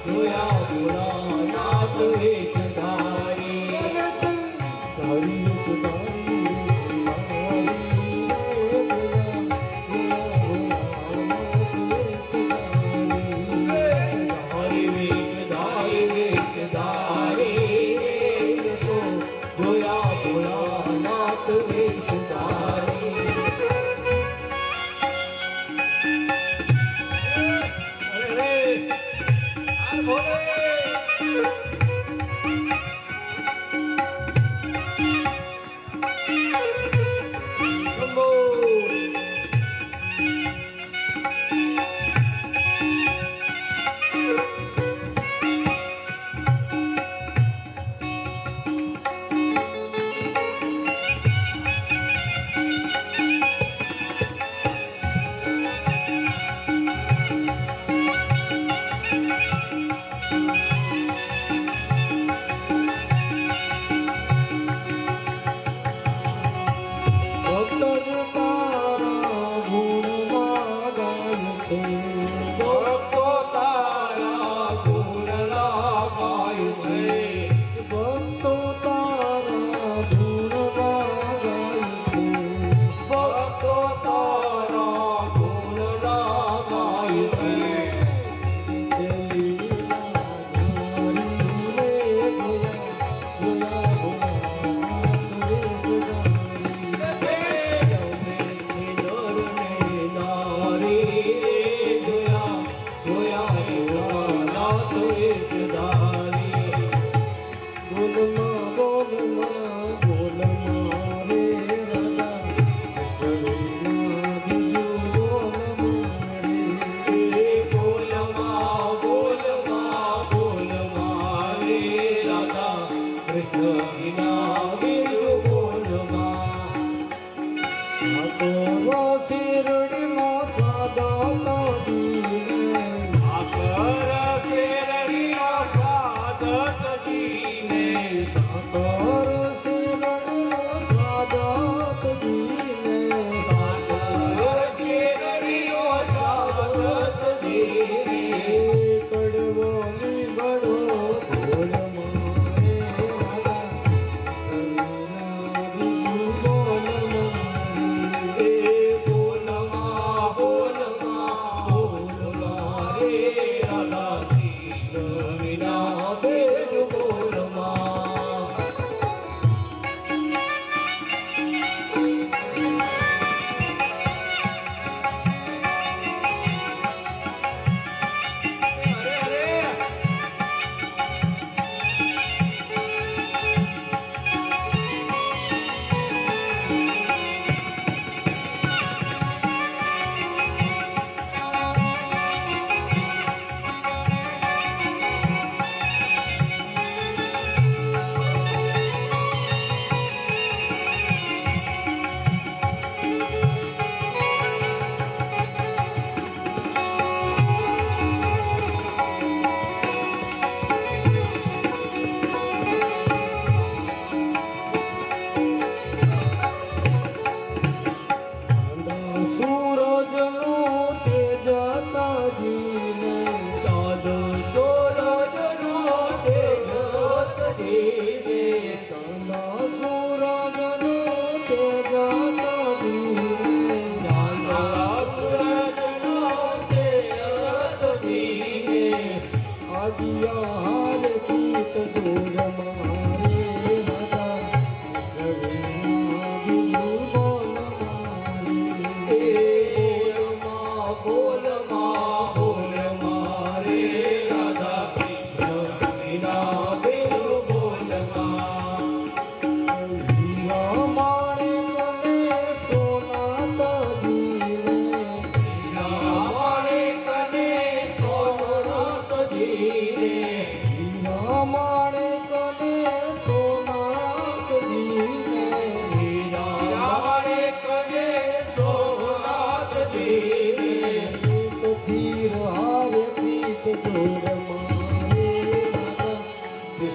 જોયા ભોળાનાથ વેશધારી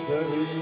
ધારી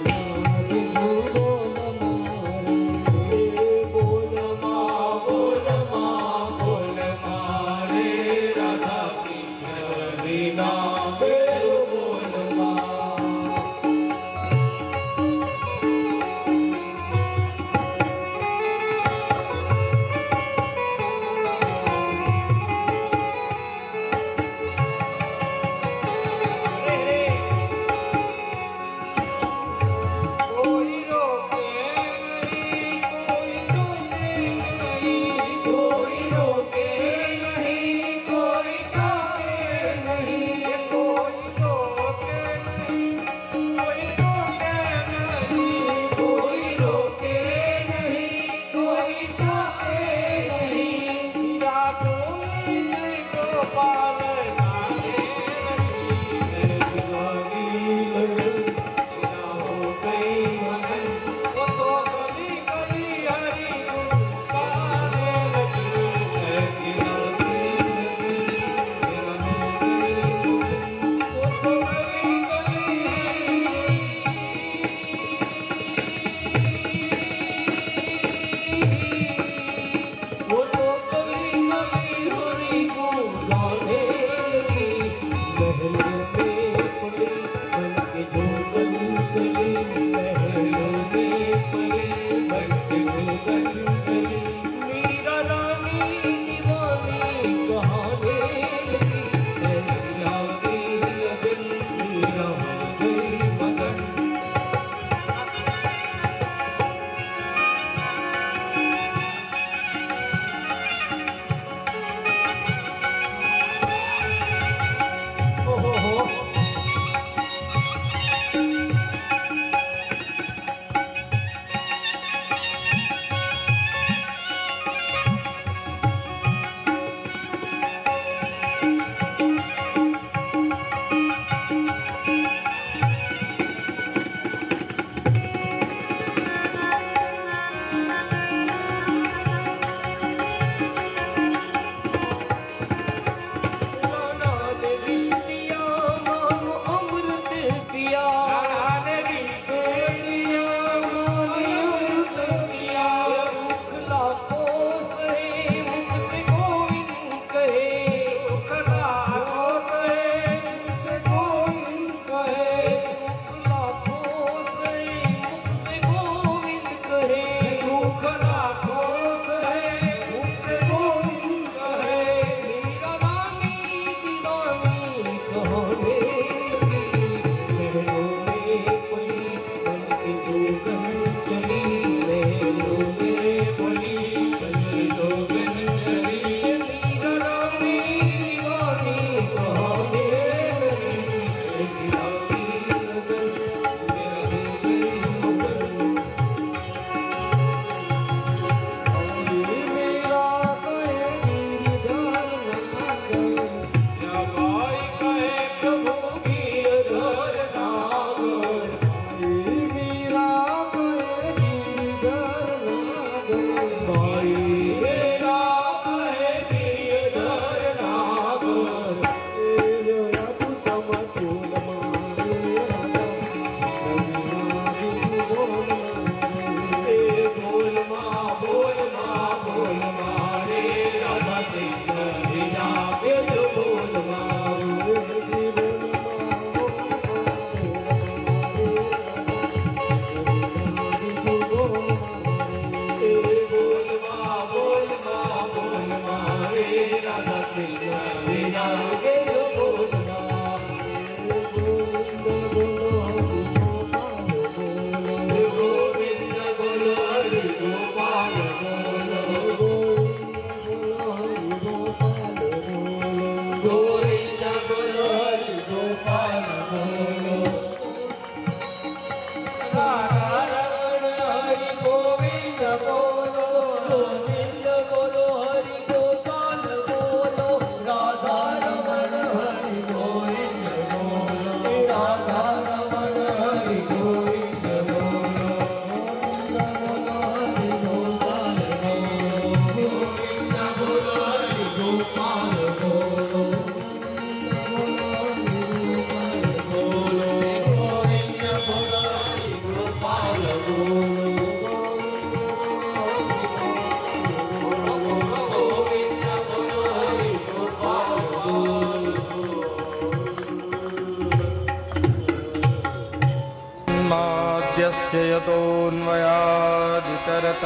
यस्य यतोऽन्वयादितरत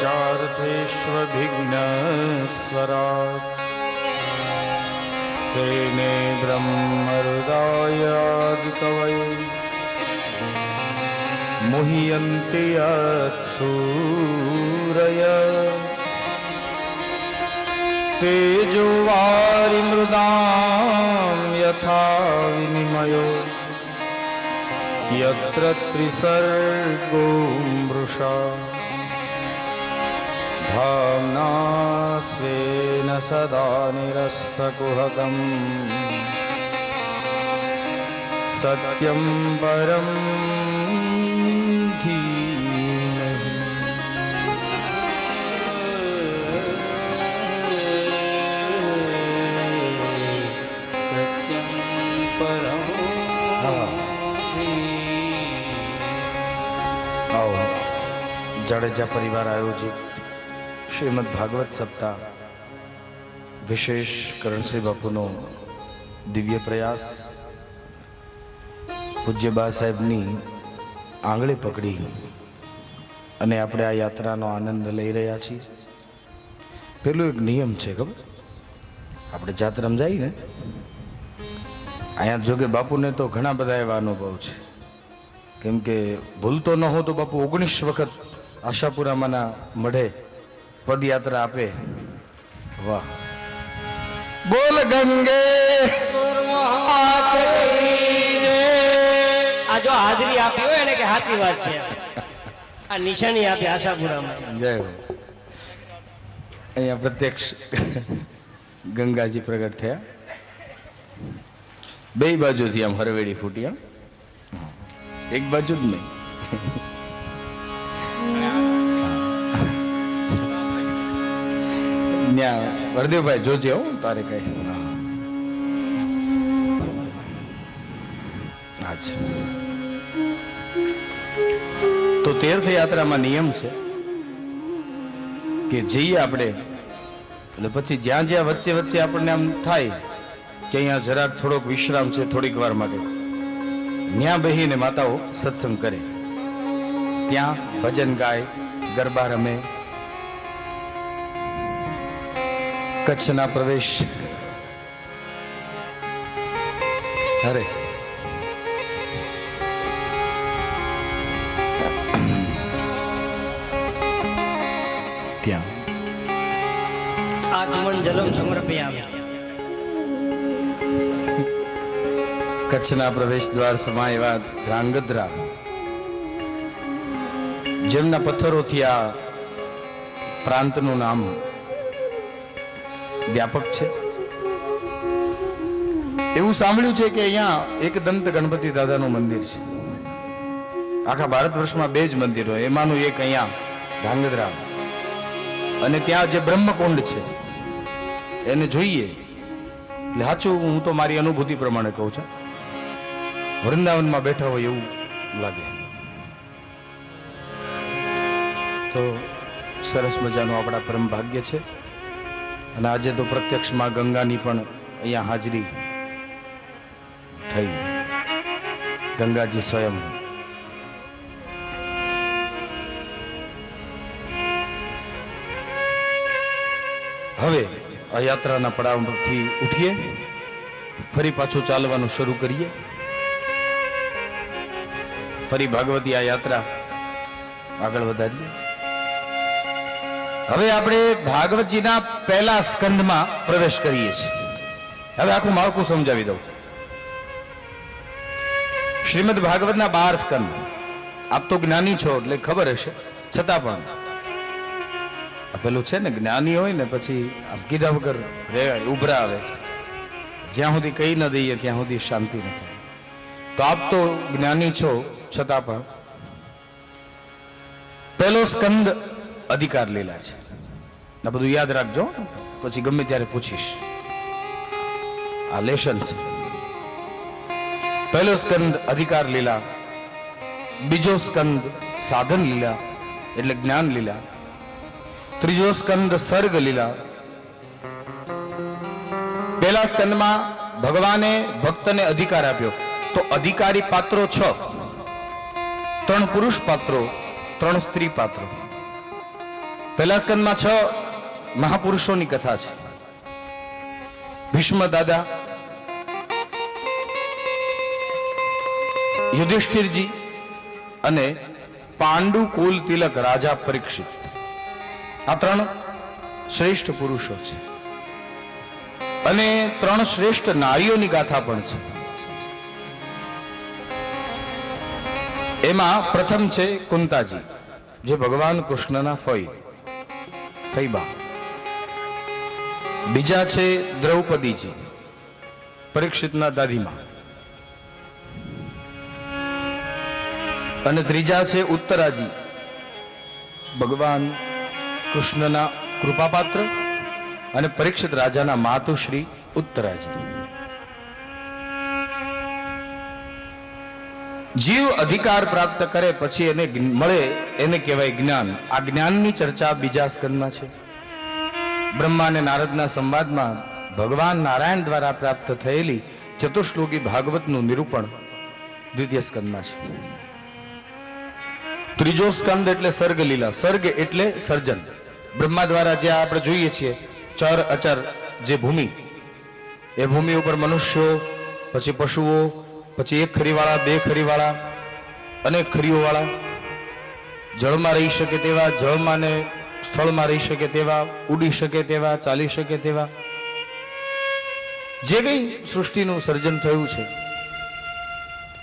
चार्थेष्वभिघ्नस्वरात् तेने ब्रह्महृदायादिकवये मुह्यन्ति यत्सूरय तेजो वारिमृदां यथा विनिमयो यत्र त्रिसर्गो मृषा धाम्ना स्वेन सदा निरस्तकुहकम् सत्यं परं धीमहि। आओ જાડેજા પરિવાર આયોજિત શ્રીમદ ભાગવત સપ્તાહ વિશેષ કરણસિંહ બાપુનો દિવ્ય પ્રયાસ પૂજ્ય બા સાહેબની આંગળી પકડી અને આપણે આ યાત્રાનો આનંદ લઈ રહ્યા છીએ. પેલો એક નિયમ છે ખબર, આપણે જાત્રામાં જઈએ ને, અહીંયા જોકે બાપુને તો ઘણા બધા એવા અનુભવ છે, કેમ કે ભૂલતો ન હો તો બાપુ 19 વખત આશાપુરામાંના મઢે પદયાત્રા આપે. વાહ, બોલ ગંગે. આ જો હાજરી આપી હોય એને કે સાચી વાત છે, આ નિશાની આપી આશાપુરામાં. જય હો. અહીંયા પ્રત્યક્ષ ગંગાજી પ્રગટ થયા, બે બાજુથી આમ હરવેડી ફૂટ્યા, એક બાજુ જ નહીં. વરદેવભાઈ જોજે હો, તારે કઈ તો તીર્થયાત્રામાં નિયમ છે કે જઈએ આપણે એટલે પછી જ્યાં જ્યાં વચ્ચે વચ્ચે આપણને આમ થાય કે અહીંયા જરાક થોડોક વિશ્રામ છે થોડીક વાર માટે, ત્યાં બેહીને માતાઓ સત્સંગ કરે, ત્યાં ભજન ગાય, ગરબા રમે. કચ્છના પ્રવેશ અરે ત્યાં આચમન જલમ સમર્પયામિ. કચ્છના પ્રવેશ દ્વાર સમા એવા ધ્રાંગધ્રા, જેમના પથ્થરોથી આ પ્રાંતનું નામ વ્યાપક છે. એવું સાંભળ્યું છે કે અહીંયા એક દંત ગણપતિ દાદાનું મંદિર છે. આખા ભારત વર્ષમાં 2 જ મંદિરો, એમાંનું એક અહીંયા ધ્રાંગધ્રા. અને ત્યાં જે બ્રહ્મકુંડ છે એને જોઈએ એટલે સાચું હું તો મારી અનુભૂતિ પ્રમાણે કહું છું, વૃંદાવનમાં બેઠા હોય એવું લાગે. તો સરસ મજાનું આપણા પરમ ભાગ્ય છે. અને આજે તો પ્રત્યક્ષમાં ગંગાની પણ અહીંયા હાજરી થઈ, ગંગાજી સ્વયં. હવે આ યાત્રાના પડાવ પરથી ઉઠીએ, ફરી પાછું ચાલવાનું શરૂ કરીએ. ફરી ભાગવતી આ યાત્રા આગળ વધારીએ. હવે આપણે ભાગવતજીના પહેલા સ્કંદમાં પ્રવેશ કરીએ છીએ. હવે આખું માળખું સમજાવી દઉં. શ્રીમદ ભાગવતના 12 સ્કંદ. આપ તો જ્ઞાની છો એટલે ખબર હશે, છતાં પણ પેલું છે ને, જ્ઞાની હોય ને પછી આમ કીધા વગર ઉભરા આવે, જ્યાં સુધી કહી ન દઈએ ત્યાં સુધી શાંતિ ન થાય. તો આપ તો જ્ઞાની છો, છતાં પણ પહેલો સ્કંદ અધિકાર લીલા છે. આ બધું યાદ રાખજો, પછી ગમે ત્યારે પૂછીશ. આ લેશન છે. પહેલો સ્કંદ અધિકાર લીલા, બીજો સ્કંદ સાધન લીલા એટલે જ્ઞાન લીલા, ત્રીજો સ્કંદ સર્ગ લીલા. પહેલા સ્કંદમાં ભગવાને ભક્તને અધિકાર આપ્યો તો અધિકારી પાત્રો 6, 3 પુરુષ પાત્રો, 3 સ્ત્રી પાત્રો. પહેલા સ્કંદમાં 6 મહાપુરુષોની કથા છે. ભીષ્મ દાદા, યુધિષ્ઠિરજી અને પાંડુ કુલ તિલક રાજા પરીક્ષિત. આ 3 શ્રેષ્ઠ પુરુષો છે અને 3 શ્રેષ્ઠ નારીઓની ગાથા પણ છે. એમાં પ્રથમ છે કુંતાજી, જે ભગવાન કૃષ્ણના ફઈબા. બીજા છે દ્રૌપદીજી, પરીક્ષિતના દાદીમા. અને ત્રીજા છે ઉત્તરાજી, ભગવાન કૃષ્ણના કૃપાપાત્ર અને પરીક્ષિત રાજાના માતુશ્રી ઉત્તરાજી. જીવ અધિકાર પ્રાપ્ત કરે પછી એને મળે એને કહેવાય જ્ઞાન. આ જ્ઞાનની ચર્ચા બીજા સ્કંદમાં છે. બ્રહ્મા અને નારદના સંવાદમાં ભગવાન નારાયણ દ્વારા પ્રાપ્ત થયેલી ચતુશ્લોકી ભાગવતનું નિરૂપણ દ્વિતીય સ્કંદમાં છે. ત્રીજો સ્કંદ એટલે સર્ગ લીલા. સર્ગ એટલે સર્જન. બ્રહ્મા દ્વારા જે આપણે જોઈએ છીએ ચર અચર જે ભૂમિ, એ ભૂમિ ઉપર મનુષ્યો, પછી પશુઓ, પછી 1 ખરીવાળા, 2 ખરીવાળા, અનેક ખરીઓવાળા, જળમાં રહી શકે તેવા, જળમાં ને સ્થળમાં રહી શકે તેવા, ઉડી શકે તેવા, ચાલી શકે તેવા, જે કંઈ સૃષ્ટિનું સર્જન થયું છે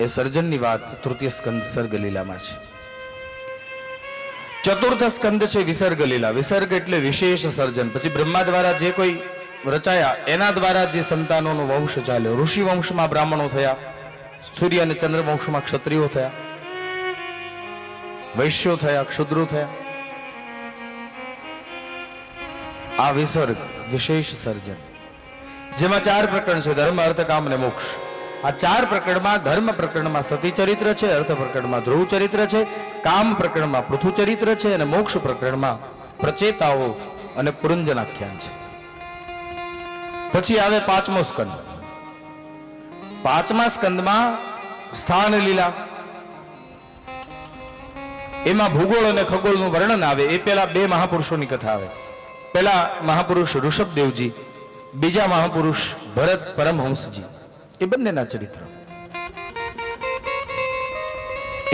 એ સર્જનની વાત તૃતીય સ્કંદ સર્ગ લીલામાં છે. ચતુર્થ સ્કંદ છે વિસર્ગ લીલા. વિસર્ગ એટલે વિશેષ સર્જન. પછી બ્રહ્મા દ્વારા જે કોઈ રચાયા એના દ્વારા જે સંતાનોનો વંશ ચાલ્યો. ઋષિ વંશમાં બ્રાહ્મણો થયા, સૂર્ય અને ચંદ્ર વંશમાં ક્ષત્રિયો થયા, વૈશ્યો થયા, ક્ષુદ્રો થયા. આ વિસર્ગ વિશેષ સર્જન, જેમાં 4 પ્રકરણ છે: ધર્મ, અર્થ, કામ અને મોક્ષ. આ 4 પ્રકરણમાં ધર્મ પ્રકરણમાં સતી ચરિત્ર છે, અર્થ પ્રકરણમાં ધ્રુવ ચરિત્ર છે, કામ પ્રકરણમાં પૃથુ ચરિત્ર છે અને મોક્ષ પ્રકરણમાં પ્રચેતાઓ અને પુરંજનાખ્યાન છે. પછી આવે 5મો સ્કંદ. 5મા સ્કંદમાં સ્થાન લીલા. એમાં ભૂગોળ અને ખગોળનું વર્ણન આવે. એ પેલા 2 મહાપુરુષોની કથા આવે. પેલા મહાપુરુષ ઋષભદેવજી, બીજા મહાપુરુષ ભરત પરમહંસજી. એ બંનેના ચરિત્ર.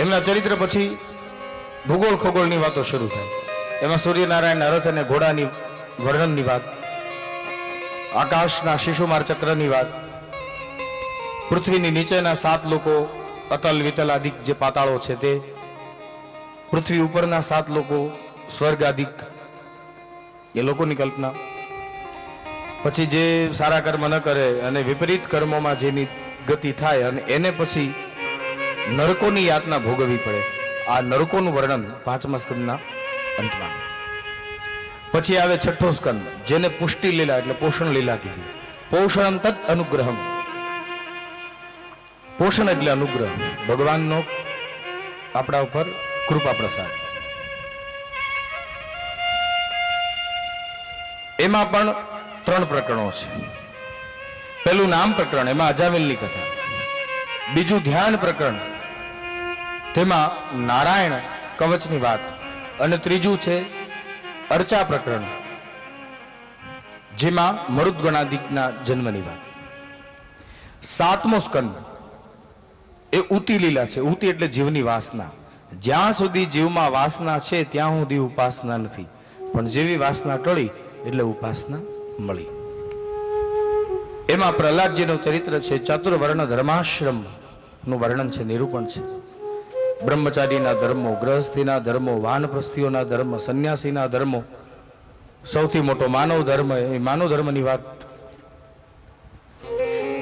એમના ચરિત્ર પછી ભૂગોળ ખગોળની વાતો શરૂ થાય. એમાં સૂર્યનારાયણ, રથ અને ઘોડાની વર્ણનની વાત, આકાશના શિશુમાર ચક્રની વાત, પૃથ્વીની નીચેના 7 લોકો, અતલ વિતલ આદિક જે પાતાળો છે તે, પૃથ્વી ઉપરના 7 લોકો, સ્વર્ગ આદિક એ લોકોની કલ્પના. પછી જે સારા કર્મ ન કરે અને વિપરીત કર્મોમાં જેની ગતિ થાય અને એને પછી નરકોની યાતના ભોગવવી પડે, આ નરકોનું વર્ણન 5મા સ્કંદના અંતમાં. પછી આવે 6ઠ્ઠો સ્કંદ, જેને પુષ્ટિ લીલા એટલે પોષણ લીલા કીધી. પોષણમ તદ અનુગ્રહમ. પોષણ એટલે અનુગ્રહ, ભગવાનનો આપણા ઉપર કૃપા પ્રસાદ. એમાં પણ 3 પ્રકરણો છે. પહેલું નામ પ્રકરણ, એમાં અજામિલની કથા. બીજું ધ્યાન પ્રકરણ, તેમાં નારાયણ કવચની વાત. અને ત્રીજું છે અર્ચા પ્રકરણ, જેમાં મરુદગણાદિકના જન્મની વાત. 7મો સ્કંદ એ ઉતી લીલા છે. ઉતી એટલે જીવની વાસના. જ્યાં સુધી જીવમાં વાસના છે ત્યાં સુધી ઉપાસના નથી, પણ જેવી વાસના ટળી એટલે ઉપાસના મળી. એમાં પ્રહલાદજીનું ચરિત્ર છે. ચતુર્વર્ણ ધર્માશ્રમ નું વર્ણન છે, નિરૂપણ છે. બ્રહ્મચારીના ધર્મો, ગ્રહસ્થીના ધર્મો, વાનપ્રસ્થીઓના ધર્મ, સંન્યાસીના ધર્મો, સૌથી મોટો માનવ ધર્મ, એ માનવ ધર્મની વાત.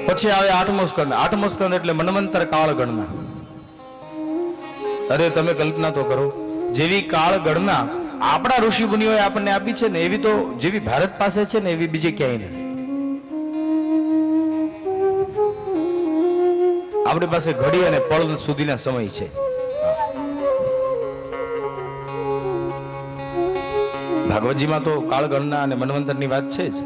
પછી આવે 8મો સ્કંદ. 8મો સ્કંદ એટલે મન્વંતર કાળ ગણના. અરે તમે કલ્પના તો કરો, જેવી કાળ ગણના આપણા ઋષિ મુનિઓએ આપણને આપી છે ને, એવી તો જેવી ભારત પાસે છે ને એવી બીજે ક્યાંય નથી. આપણી પાસે ઘડી અને પળ સુધીના સમય છે. ભાગવતજીમાં તો કાળ ગણના અને મન્વંતરની વાત છે જ.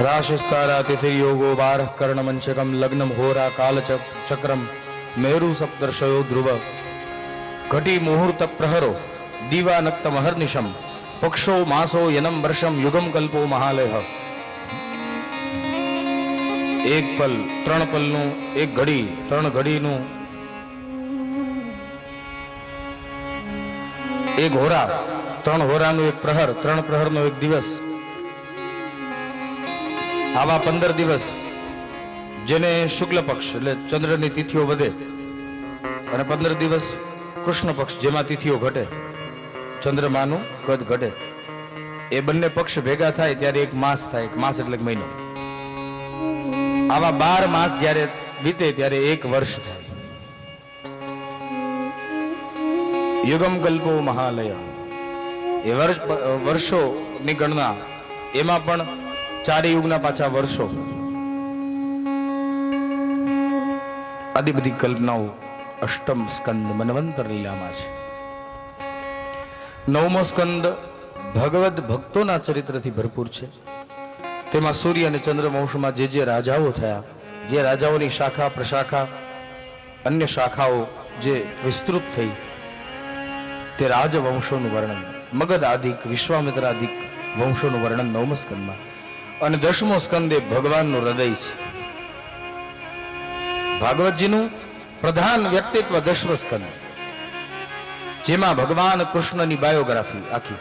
રાશિસ્તારા તિથિયોગો બારઃ કર્ણમંચકમ લગ્નમ હોરા કાલ ચક્રમ મેરુ સપ્તર્ષયો ધ્રુવ ઘટી મુહૂર્ત પ્રહરો દીવાનક્ત મહર્નિશમ પક્ષો માસો યનમ વર્ષમ યુગમ કલ્પો મહાલય. એક પલ, ત્રણ પલનું, એક ઘડી, ત્રણ ઘડીનું, એક હોરા, ત્રણ હોરાનું એક પ્રહર, ત્રણ પ્રહરનો એક દિવસ. આવા 15 દિવસ જેને શુક્લ પક્ષ એટલે ચંદ્રની તિથિઓ વધે અને 15 દિવસ કૃષ્ણ પક્ષ જેમાં તિથિઓ ઘટે, ચંદ્રમાનું કદ ઘટે, એ બંને પક્ષ ભેગા થાય ત્યારે એક માસ થાય. એક માસ એટલે મહિનો. આવા 12 માસ જ્યારે બીતે ત્યારે એક વર્ષ થાય. યુગમ કલ્પો મહાલય. એ વર્ષોની ગણના, એમાં પણ 4 યુગના પાછા વર્ષો. આદિ બધી કલ્પનાઓ અષ્ટમ સ્કંદ મન્વંતર લીલામાં છે. 9મો સ્કંદ ભગવદ ભક્તોના ચરિત્રથી ભરપૂર છે. તેમાં સૂર્ય અને ચંદ્ર વંશમાં જે રાજાઓ થયા, જે રાજાઓની શાખા પ્રશાખા અન્ય શાખાઓ જે વિસ્તૃત થઈ, તે રાજવંશોનું વર્ણન, મગધ આદિક વિશ્વામિત્ર આદિક વંશોનું વર્ણન 9મા સ્કંદમાં. અને 10મો સ્કંદ એ ભગવાનનું હૃદય છે. ભાગવતજીનું પ્રધાન વ્યક્તિત્વ 10મો સ્કંદ, જેમાં ભગવાન કૃષ્ણની બાયોગ્રાફી આખી,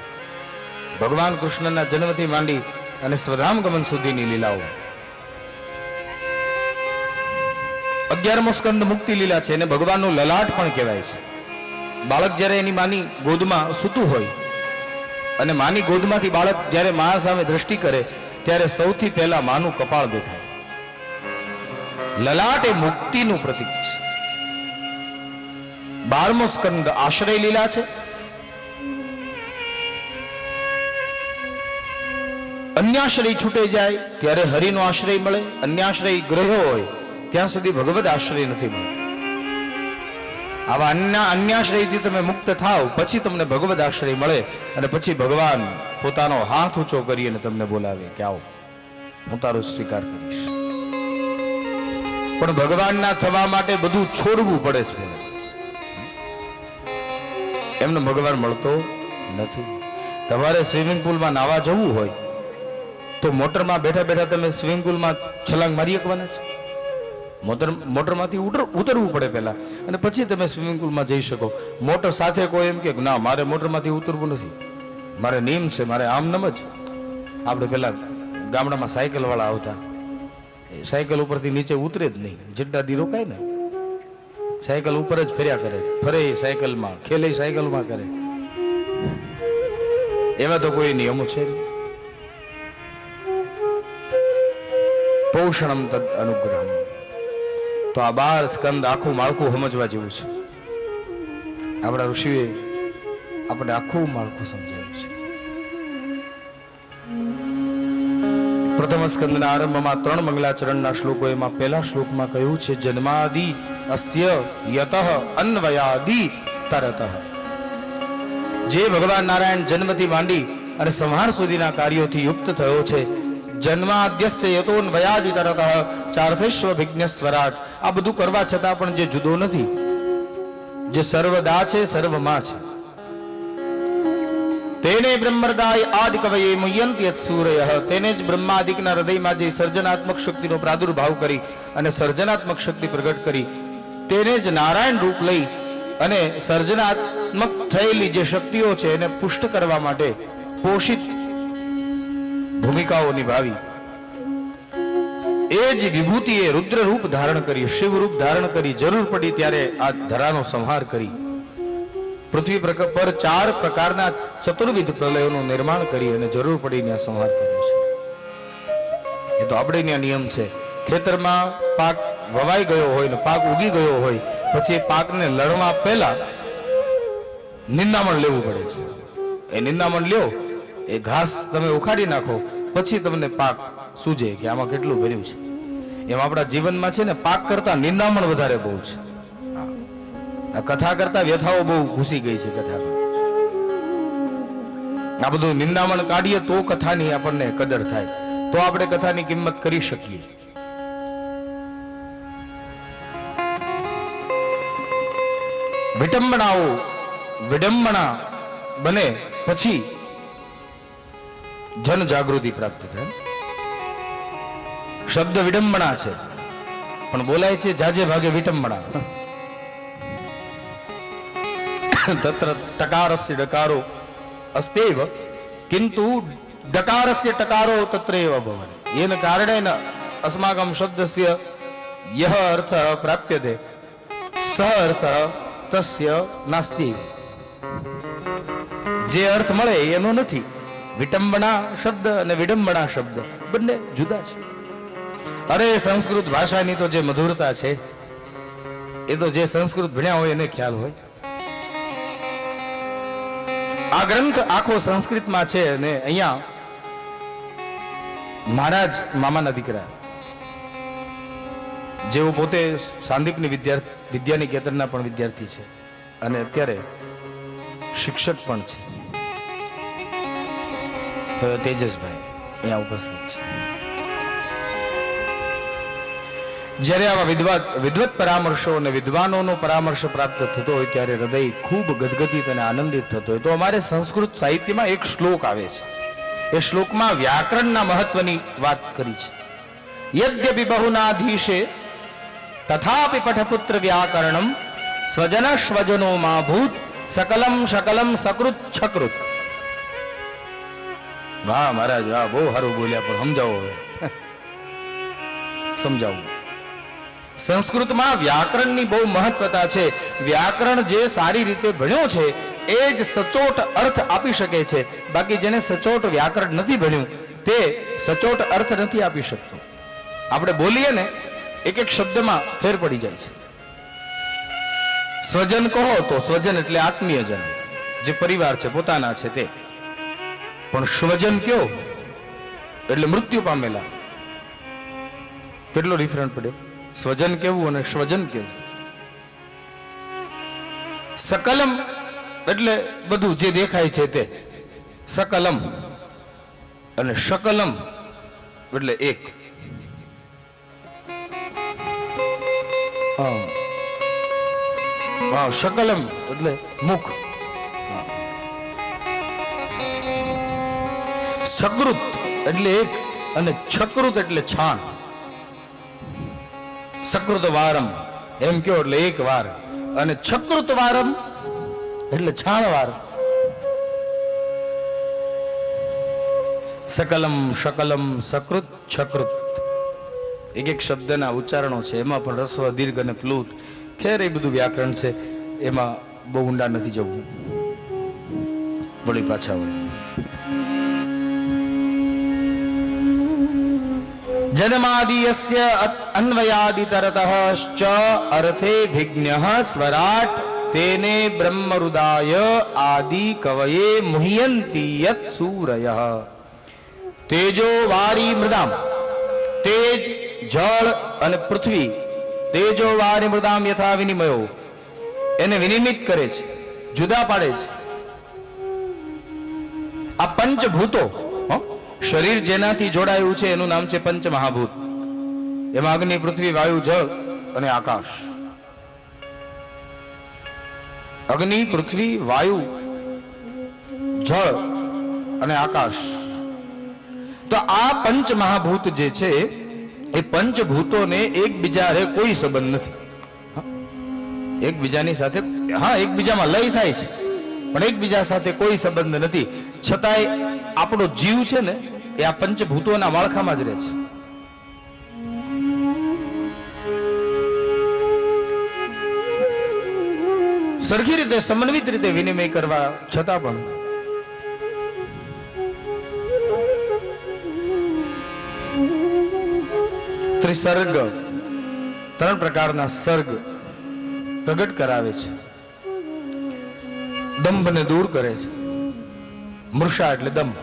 ભગવાન કૃષ્ણના જન્મથી માંડી અને સ્વધામ ગમન સુધીની લીલાઓ. 11મો સ્કંદ મુક્તિ લીલા છે, અને ભગવાનનું લલાટ પણ કહેવાય છે. બાળક જ્યારે એની માની ગોદમાં સૂતું હોય અને માની ગોદમાંથી બાળક જ્યારે મા સામે દ્રષ્ટિ કરે ત્યારે સૌથી પહેલા માનું કપાળ દેખાય. લલાટ એ મુક્તિનું પ્રતીક છે. 12મો સ્કંદ આશ્રય લીલા છે. અન્યાશ્રય છૂટે જાય ત્યારે હરિનો આશ્રય મળે. અન્યાશ્રય ગ્રહ્યો હોય ત્યાં સુધી ભગવદ આશ્રય નથી મળતો. આવા અન્યાશ્રયથી તમે મુક્ત થાવ પછી તમને ભગવદ આશ્રય મળે, અને પછી ભગવાન પોતાનો હાથ ઊંચો કરી અને તમને બોલાવે કે આવો, હું તારો સ્વીકાર કરીશ. પણ ભગવાનના થવા માટે બધું છોડવું પડે છે. એમને ભગવાન મળતો નથી. તમારે સ્વિમિંગ પુલમાં નાવા જવું હોય તો મોટરમાં બેઠા બેઠા તમે સ્વિમિંગ પુલમાં છલાંગ મારી શકવાના છે? મોટરમાંથી ઉતરવું પડે પહેલા, અને પછી તમે સ્વિમિંગ પુલમાં જઈ શકો. મોટર સાથે કોઈ એમ કે ના મારે મોટરમાંથી ઉતરવું નથી, મારે નિયમ છે, મારે આમ નમ જ. આપણે પેલા ગામડામાં સાયકલ વાળા આવતા, સાયકલ ઉપરથી નીચે ઉતરે જ નહીં, જેટલા દી રોકાય ને સાયકલ ઉપર જ ફર્યા કરે, ફરે સાયકલમાં, ખેલે સાયકલમાં કરે. એવા તો કોઈ નિયમો છે. પોષણમ તદ અનુગ્રહમ. તો આ 12 સ્કંદ આખું માળખું સમજવા જેવું છે. આપણા ઋષિએ આપણે આખું માળખું સમજાવ્યું છે. પ્રથમ સ્કંદના આરંભમાં 3 મંગલાચરણના શ્લોકો, એમાં પહેલા શ્લોકમાં કહ્યું છે જન્માદિ અસ્ય યતઃ અન્વયાદિ તરતઃ. જે ભગવાન નારાયણ જન્મથી માંડી અને સંહાર સુધીના કાર્યોથી યુક્ત થયો છે, જન્માદ્યસ્ય યતોન્વયાદિ તરતઃ ચાર્થેશ્વ વિઘ્નેશ્વરાટ. આ બધું કરવા છતાં પણ જે જુદો નથી, જે સર્વદા છે, સર્વમાં છે, તેને બ્રહ્મર્દાય આદિ કવયે મુહ્યંતિ યત સૂરયઃ. તેને જ બ્રહ્માદિકના હૃદયમાં જે સર્જનાત્મક શક્તિનો પ્રાદુર્ભાવ કરી અને સર્જનાત્મક શક્તિ પ્રગટ કરી, તેને જ નારાયણ રૂપ લઈ અને સર્જનાત્મક થયેલી જે શક્તિઓ છે એને પુષ્ટ કરવા માટે પોષિત ભૂમિકાઓ નિભાવી. એ જ વિભૂતિએ રુદ્ર રૂપ ધારણ કરી, શિવ રૂપ ધારણ કરી, જરૂર પડી ત્યારે આ ધરાનો સંહાર કરી, પૃથ્વી પર 4 પ્રકારના ચતુર્વિધ પ્રલયોનું નિર્માણ કરી અને જરૂર પડીને સંહાર કર્યો છે. એ તો આપણે ત્યાં નિયમ છે. ખેતરમાં પાક વવાઈ ગયો હોય ને પાક ઉગી ગયો હોય, પછી એ પાકને લણવા પહેલા નિંદામણ લેવું પડે છે. એ નિંદામણ લ્યો, એ ઘાસ તમે ઉખાડી નાખો, પછી તમને પાક સૂજે કે આમાં કેટલું ભર્યું છે. એમ આપણા જીવનમાં છે ને, પાક કરતા નિંદામણ વધારે બહુ છે. આ કથા કરતા વ્યથાઓ બહુ ઘૂસી ગઈ છે કથામાં. આ બધું નિંદામણ કાઢીએ તો કથાની આપણને કદર થાય. તો આપણે કથાની કિંમત કરી શકીએ. વિટંબણાઓ વિડંબણા બને પછી જન જાગૃતિ પ્રાપ્ત થાય. શબ્દ વિડંબણા છે પણ બોલાય છે જાજે ભાગે વિટંબણા. તત્ર ટકારસ્ય ડકારો અસ્તેવ કિંતુ ડકારસ્ય ટકારો તત્રેવ ભવન. येन कारणेन अस्माकं शब्दस्य यः अर्थः प्राप्यते सः अर्थः तस्य नास्ति. જે અર્થ મળે એનો નથી. વિટંબણા શબ્દ અને વિડંબણા શબ્દ બંને જુદા છે. અરે સંસ્કૃત ભાષાની તો જે મધુરતા છે એ તો જે સંસ્કૃત ભણ્યા હોય એને ખ્યાલ હોય. આ ગ્રંથ આખો સંસ્કૃતમાં છે અને અહીંયા મહારાજ મામાના દીકરા જેઓ પોતે સાંદીપની વિદ્યાનિકેતનના પણ વિદ્યાર્થી છે અને અત્યારે શિક્ષક પણ છે, તો તેજસભાઈ અહીંયા ઉપસ્થિત છે. જ્યારે આવા વિદ્વત પરામર્શો અને વિદ્વાનોનો પરામર્શ પ્રાપ્ત થતો હોય ત્યારે હૃદય ખૂબ ગદગદિત અને આનંદિત થતો હોય. તો અમારે સંસ્કૃત સાહિત્યમાં એક શ્લોક આવે છે. એ શ્લોકમાં વ્યાકરણના મહત્વની વાત કરી છે. યદ્યપિ બહુનાધીશે તથાપિ પઠપુત્ર વ્યાકરણમ સ્વજન સ્વજનો મા ભૂત સકલમ શકલમ સકૃત છકૃત. વાહ મહારાજ વાહ, બહુ સારું બોલ્યા, પણ સમજાવો હવે. સમજાવું. સંસ્કૃતમાં વ્યાકરણની બહુ મહત્વતા છે. વ્યાકરણ જે સારી રીતે ભણ્યો છે એ જ સચોટ અર્થ આપી શકે છે. બાકી જેને સચોટ વ્યાકરણ નથી ભણ્યું તે સચોટ અર્થ નથી આપી શકતો. આપણે બોલીએ ને એક એક શબ્દમાં ફેર પડી જાય છે. સ્વજન કહો તો સ્વજન એટલે આત્મીયજન, જે પરિવાર છે, પોતાના છે તે. પણ સ્વજન કયો એટલે મૃત્યુ પામેલા. કેટલો ડિફરન્ટ પડ્યો. સ્વજન કેવું અને સ્વજન કેવું. સકલમ એટલે બધું જે દેખાય છે તે સકલમ, અને શકલમ એટલે એક. શકલમ એટલે મુખ. સકૃત એટલે એક અને છકૃત એટલે છાણ. સકૃત વારમ એમ કયો એટલે એક વાર, અને છકૃત વારમ એટલે છાણ વાર. સકલમ શકલમ સકૃત છકૃત એક એક શબ્દના ઉચ્ચારણો છે. એમાં પણ રસ્વ દીર્ઘ અને પ્લુત ખેર એ બધું વ્યાકરણ છે. એમાં બહુ ઊંડા નથી જવું. વળી પાછા વળી જન્માદિયસ્ય અન્વયાદિતરતઃ ચ અર્થે ભિજ્ઞઃ સ્વરાટ તેને બ્રહ્મરુદાય આદિ કવયે મુહ્યંતિ યત સૂરયઃ. તેજો વારી મૃદામ, તેજ જળ અને પૃથ્વી. તેજો વારી મૃદામ યથા વિનિમયો, એને વિનિમિત કરે છે, જુદા પાડે છે. આ પંચભૂતો, શરીર જેનાથી જોડાયું છે એનું નામ છે પંચ મહાભૂત. એમાં અગ્નિ, પૃથ્વી, વાયુ, જળ અને આકાશ. અગ્નિ, પૃથ્વી, વાયુ, જળ અને આકાશ. તો આ પંચ મહાભૂત જે છે એ પંચભૂતોને એકબીજા કોઈ સંબંધ નથી. એકબીજાની સાથે હા એકબીજામાં લય થાય છે પણ એકબીજા સાથે કોઈ સંબંધ નથી. છતાંય આપણો જીવ છે ને એ આ પંચભૂતોના માળખામાં જ રહે છે. સરખી રીતે સમન્વિત રીતે વિનિમય કરવા છતાં પણ ત્રિસર્ગ, ત્રણ પ્રકારના સર્ગ પ્રગટ કરાવે છે. દંભને દૂર કરે છે. મૃષા એટલે દંભ.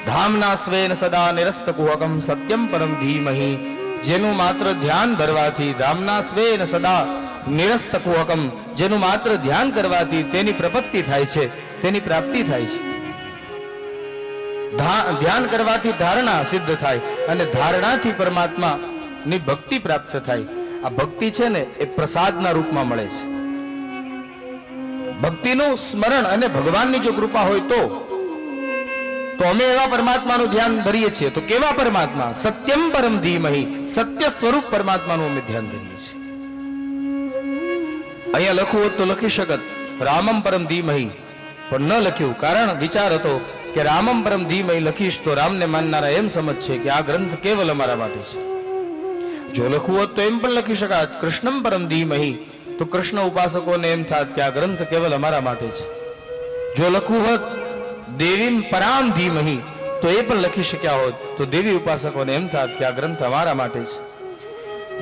ધામના સ્વેન સદા નિરસ્ત કુહકમ સત્યમ પરમ ધીમહિ. જેનું માત્ર ધ્યાન ધરવાથી, ધામના સ્વેન સદા નિરસ્ત કુહકમ, જેનું માત્ર ધ્યાન કરવાથી તેની પ્રપત્તિ થાય છે, તેની પ્રાપ્તિ થાય છે. ધ્યાન કરવાથી ધારણા સિદ્ધ થાય અને ધારણાથી પરમાત્મા ની ભક્તિ પ્રાપ્ત થાય. આ ભક્તિ છે ને એ પ્રસાદના રૂપમાં મળે છે. ભક્તિનું સ્મરણ અને ભગવાનની જો કૃપા હોય તો અમે એવા પરમાત્માનું ધ્યાન ધરીએ છીએ. તો કેવા પરમાત્મા? સત્યમ પરમ ધીમહિ, સત્ય સ્વરૂપ પરમાત્માનું અમે ધ્યાન ધરીએ છીએ. અહીંયા લખવું હોત તો લખી શકત રામમ પરમ ધીમહિ, પણ ન લખ્યું. કારણ વિચાર હતો કે રામમ પરમ ધીમહિ લખીશ તો રામને માનનારા એમ સમજશે કે આ ગ્રંથ કેવલ અમારા માટે છે. જો લખવું હોત તો એમ પણ લખી શકાત કૃષ્ણમ પરમ ધીમહિ, તો કૃષ્ણ ઉપાસકોને એમ થાત કે આ ગ્રંથ કેવલ અમારા માટે છે. જો લખવું હોત દેવીમ પરામ ધીમહિ, તો એ પણ લખી શક્યા હોત તો દેવી ઉપાસકોને એમ થાત કે આ ગ્રંથ અમારા માટે છે.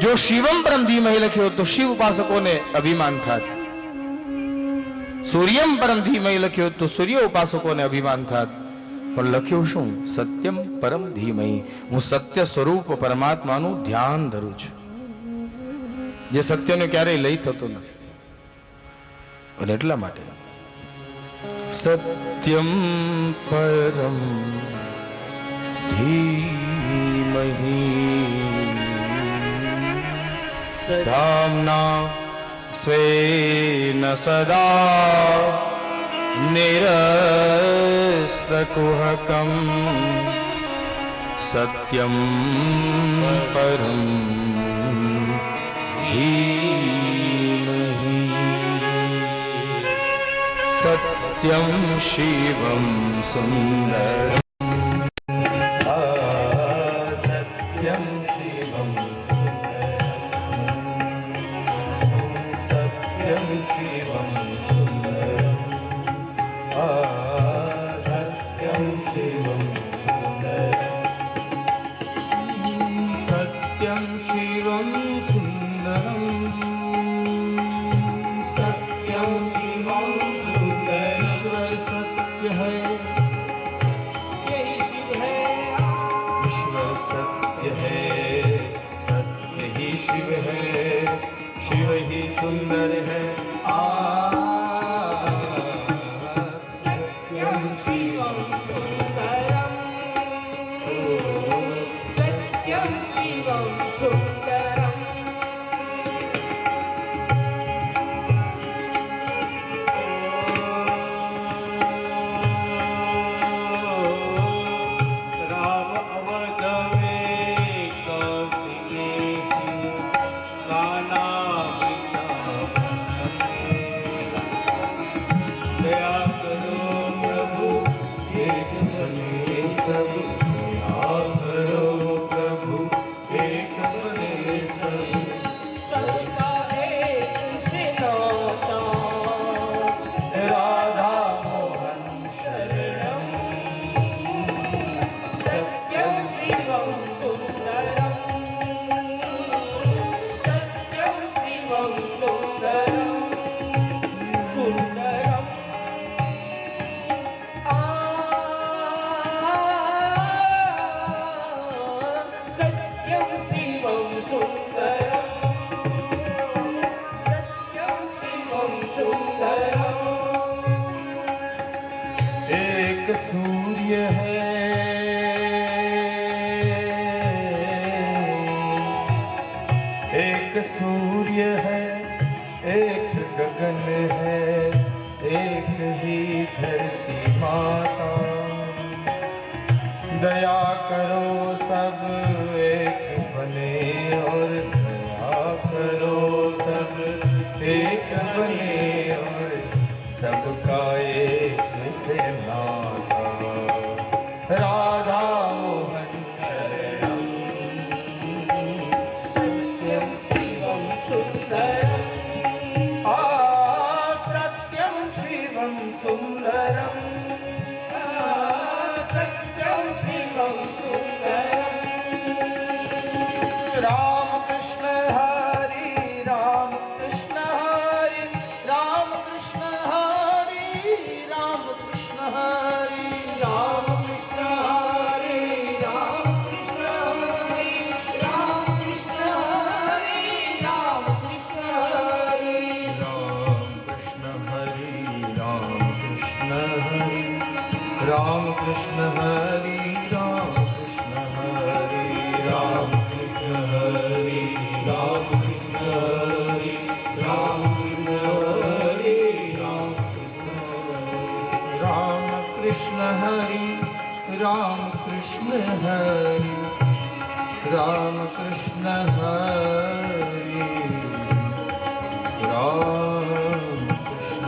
જો શિવમ પરમ ધીમહિ લખ્યો હોત તો શિવ ઉપાસકોને અભિમાન થાત. સૂર્યમ પરમ ધીમહિ લખ્યો હોત તો સૂર્ય ઉપાસકોને અભિમાન થાત. પણ લખ્યું શું? સત્યમ પરમ ધીમહિ. હું સત્ય સ્વરૂપ પરમાત્માનું ધ્યાન ધરું છું, જે સત્યને ક્યારેય લઈ થતું નથી. અને એટલા માટે સત્યમ પરમ ધીમહિ ધામના સ્વેન સદા નિરસ્તકુહકમ સત્યમ પરમ ધીમહિ સત્યમ શિવમ સુંદર સત્યમ શિવમ સત્યમ શિવમ સુંદર સત્યમ શિવમ સુંદર સત્યમ શિવમ સુંદરમ સત્યમ શિવમ सत्य है, ईश्वर सत्य है, सत्य ही शिव है, शिव ही सुंदर है. सत्यम शिवम सुंदरम, सत्यम शिवम सुंदरम. एक सूर्य है, एक सूर्य है, एक गगन है, एक ही धरती माता. दया करो सब एक बने और दया करो सब एक बने और सबका एक से नाता. राधा मोहन शरणम सत्यम शिवम सुंदरम. सत्यम शिवम सुंदरम, सत्यम शिवम सुंदरम. राम कृष्ण हरि राम कृष्ण हरि राम कृष्ण हरि राम कृष्ण हरि राम कृष्ण हरि राम कृष्ण हरि राम कृष्ण हरि राम कृष्ण हरि राम कृष्ण हरि राम कृष्ण हरि राम कृष्ण हरि राम कृष्ण हरि राम कृष्ण हरि राम कृष्ण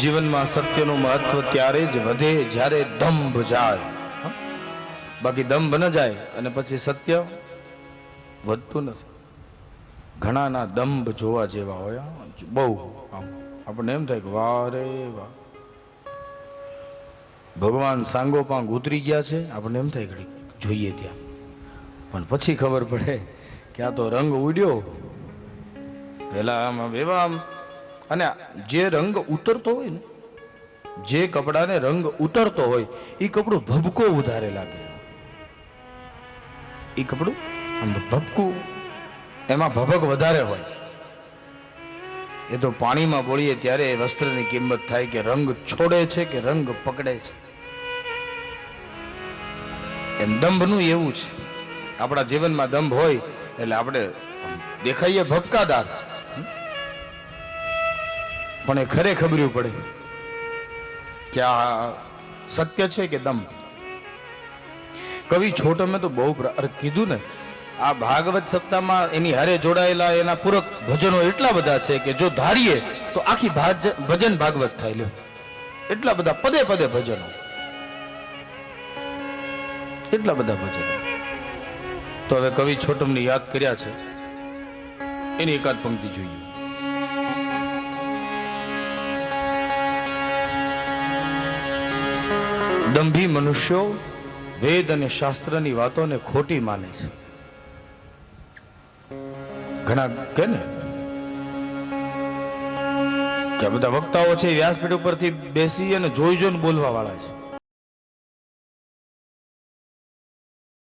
જીવનમાં સત્યનું મહત્વ ત્યારે જ વધે જ્યારે દંભ જાય. બાકી દંભ ન જાય અને પછી સત્ય વધતું નથી. ઘણાના દંભ જોવા જેવા હોય, બહુ આમ આપણને એમ થાય કે વાહ રે વાહ, ભગવાન સાંગોપાંગ ઉતરી ગયા છે. આપણને એમ થાય ઘડી જોઈએ ત્યાં, પણ પછી ખબર પડે કે આ તો રંગ ઉડ્યો પેલા આમ એવા આમ. અને જે રંગ ઉતરતો હોય ને, જે કપડાને રંગ ઉતરતો હોય એ કપડું ભભકો વધારે લાગે. એ કપડું આમ ભભકું, એમાં ભભક વધારે હોય. એ તો પાણીમાં બોળીએ ત્યારે વસ્ત્રની કિંમત થાય કે રંગ છોડે છે કે રંગ પકડે છે. એમ દંભનું એવું છે. આપણા જીવનમાં દંભ હોય એટલે આપણે દેખાઈએ ભપકાદાર, પણ એ ખરે ખબર્યું પડે કે આ સત્ય છે કે દંભ. કવિ છોટમે તો બહુ કીધું ને, આ ભાગવત સપ્તાહમાં એની હારે જોડાયેલા એના પૂરક ભજનો એટલા બધા છે કે જો ધારીએ તો આખી ભજન ભાગવત થાય. લ્યો, એટલા બધા પદે પદે ભજનો, એટલા બધા ભજનો. તો હવે કવિ છોટમને યાદ કર્યા છે, એની એકાદ પંક્તિ જોઈએ. દંભી મનુષ્યો વેદ અને શાસ્ત્રની વાતોને ખોટી માને છે. ઘણા કે ને કે બધા વક્તાઓ છે વ્યાસપીઠ ઉપરથી બેસી અને જોઈ જોઈને બોલવા વાળા છે.